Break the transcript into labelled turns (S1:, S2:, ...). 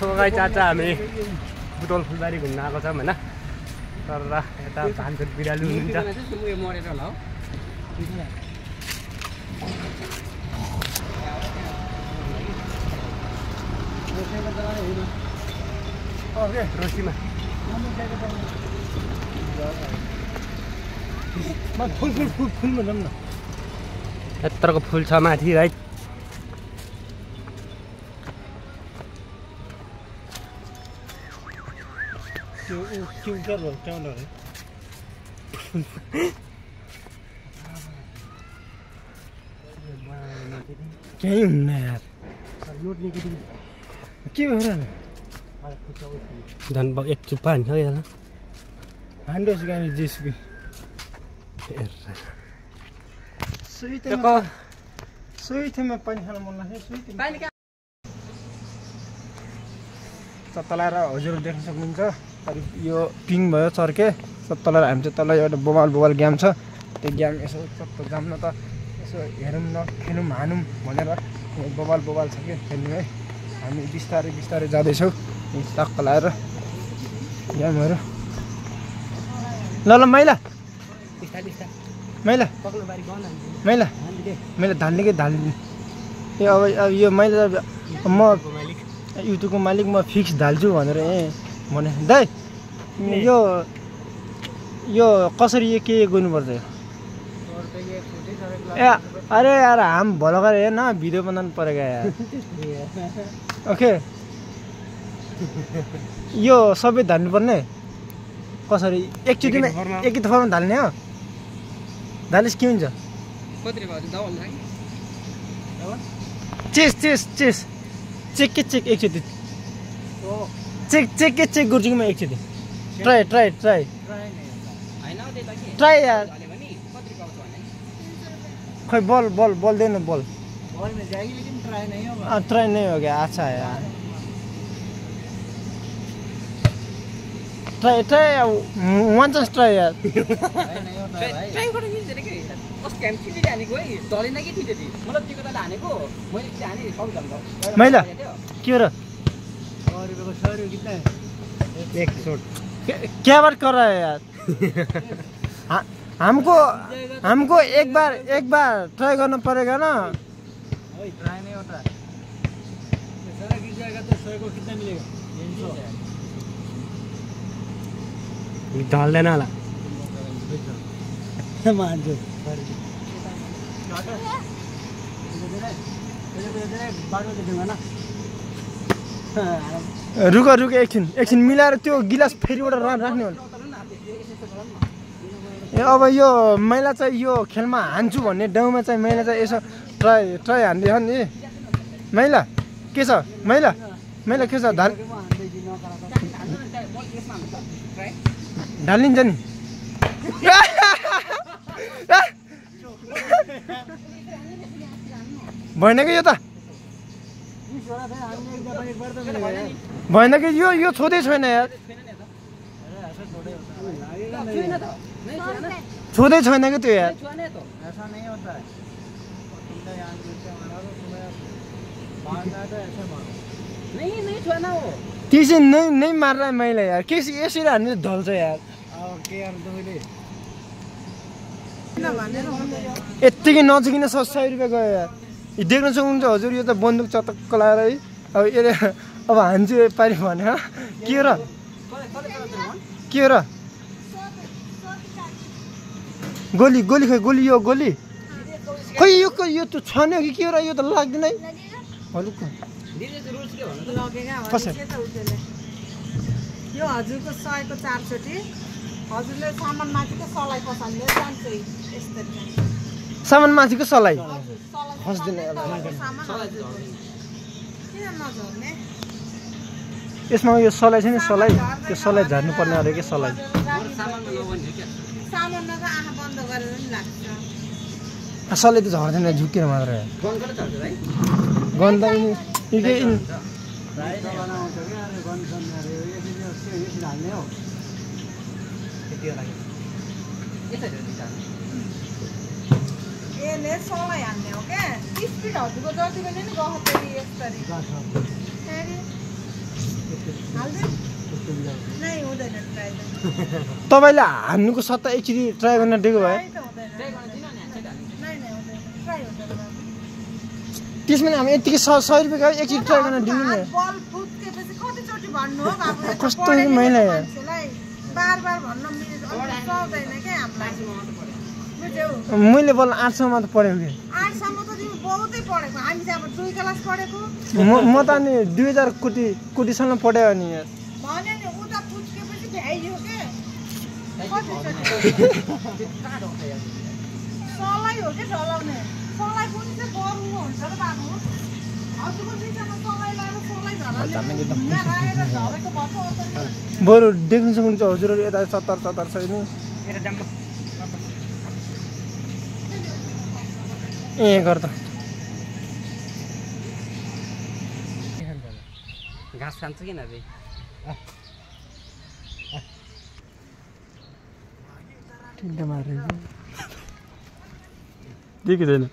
S1: गाई चाचा हामी बुटोल फुलबारी घुम्न आएको छौँ होइन तर यता भान्चोट बिरालु हुनुहुन्छ रोसीमा
S2: फुल भनौँ न
S1: यत्रोको फुल छ माथि है
S2: केही हुन्न यार के भएर
S1: झन् एक चुप्पा हान्छ यहाँ
S2: हान्डोस् गाडी जेसुकै सोही ठाउँमा पानी खान मन लाग्छ तल हजुर देख्न सक्नुहुन्छ यो पिङ भयो चर्के तल हामी चाहिँ तल एउटा बोबाल ग्याम छ त्यो ग्याम यसो चत्त जाम्न त यसो हेरौँ न खेलौँ हानौँ भनेर बोबाल छ कि खेल्नु है हामी बिस्तारै जाँदैछौँ टक्क लाएर ग्यामहरू ल मैला धाल्ने कि धाल्ने ए अब यो मैले म युट्युबको मालिक म फिक्स धाल्छु भनेर भने दाइ यो कसरी के गर्नुपर्छ ए अरे यार हाम भलो गरेर हेर्न भिडियो बनाउनु परेको यार ओके यो सबै धाल्नुपर्ने कसरी एकचोटिमा एकै दफामा धाल्ने हो धालेस के हुन्छ चेस चेक एकचोटि चेक गर्छु कि म एकचोटि ट्राई यार खै बल देन बल ट्राई नहीं हो गया अच्छा यार ट्राई वान चान्स ट्राई यार मैला के हो र क्या बात कर रहा है यार हमको एक बार ट्राई करना पड़ेगा ना ट्राई नहीं होता सारा गिर जाएगा तो 100 को कितना मिलेगा 300
S1: डाल देना ला
S2: मान जो रुक एकछिन मिलाएर त्यो गिलास फेरिबाट राख्ने हो ए अब यो मैला चाहिँ यो खेलमा हान्छु भन्ने डाउमा चाहिँ मैला चाहिँ यसो ट्राई हान्दै छ नि मैला के छ मैला के छ ढालिन्छ नि भएन कि यो त भएन कि यो छोदै छैन यार छोदै छैन कि त्यो यार त्यसै नै मार रहा है मैले यार के यसरी हान्ने ढल्छ यार यत्तिकै नजिकिन 100 रुपियाँ गयो यार देख्न सक्नुहुन्छ हजुर यो त बन्दुक चटक्क लाएर है अब यसले अब हान्छु पारि भने के र गोली यो गोली खै यो त छान्यो कि के हो र यो त लाग्दैन है
S3: यो हजुरको 100 को 4 चोटी हजुरले सामान माथिको सलाई पसाल्ने जान्छ यसरी
S2: सामान माथिको सलाई हस्दैन यसमा यो सलाई छ नि सलाई त्यो सलाई झार्नु पर्ने अरे के सलाई
S3: सामानमा त आँखा बन्द गरेर नि लाग्छ
S2: सलाई त झर्दैन झुकेर मात्र गन त
S3: यसले सलाई हान्ने हो क्या स्पिड हजुरको जति पनि गफ फेरि यसरी नै हुँदैन ट्राई
S2: तपाईँले हान्नुको सट्टा एकचोटि ट्राई गर्न दिएको भए
S3: नै हुँदैन ट्राई हुँदैन
S2: त्यसमा हामी यतिकै 100 रुपियाँ एकचोटि ट्राई गर्न दिनु नि
S3: बल फुत्केपछि कतिचोटि भन्नु हो बाबु
S2: कस्तो मैला
S3: बार भन्न सक्दैन क्या हामीलाई बुझ्यौ
S2: मैले बल 800 मा त पढेको कि
S3: 8 सम्म त तिमी बहुतै पढेको हामी चाहिँ अब 2 क्लास पढेको
S2: म त अनि 2000 कोटीसम्म पढ्यो नि यार
S3: भने नि उता फुत्केपछि भ्याइयो के सलाई हो कि डलाउने सलाई पनि चाहिँ बरु हुन्छ र बाबु हजुरको बिचमा सलाई लाएर सलाई झरेको भएको
S2: बरु देख्न सक्नुहुन्छ हजुरहरू यता 70 छैन ए गर त
S1: घाँस खान्छ किन रे
S2: ठिक मारे देखिँदैन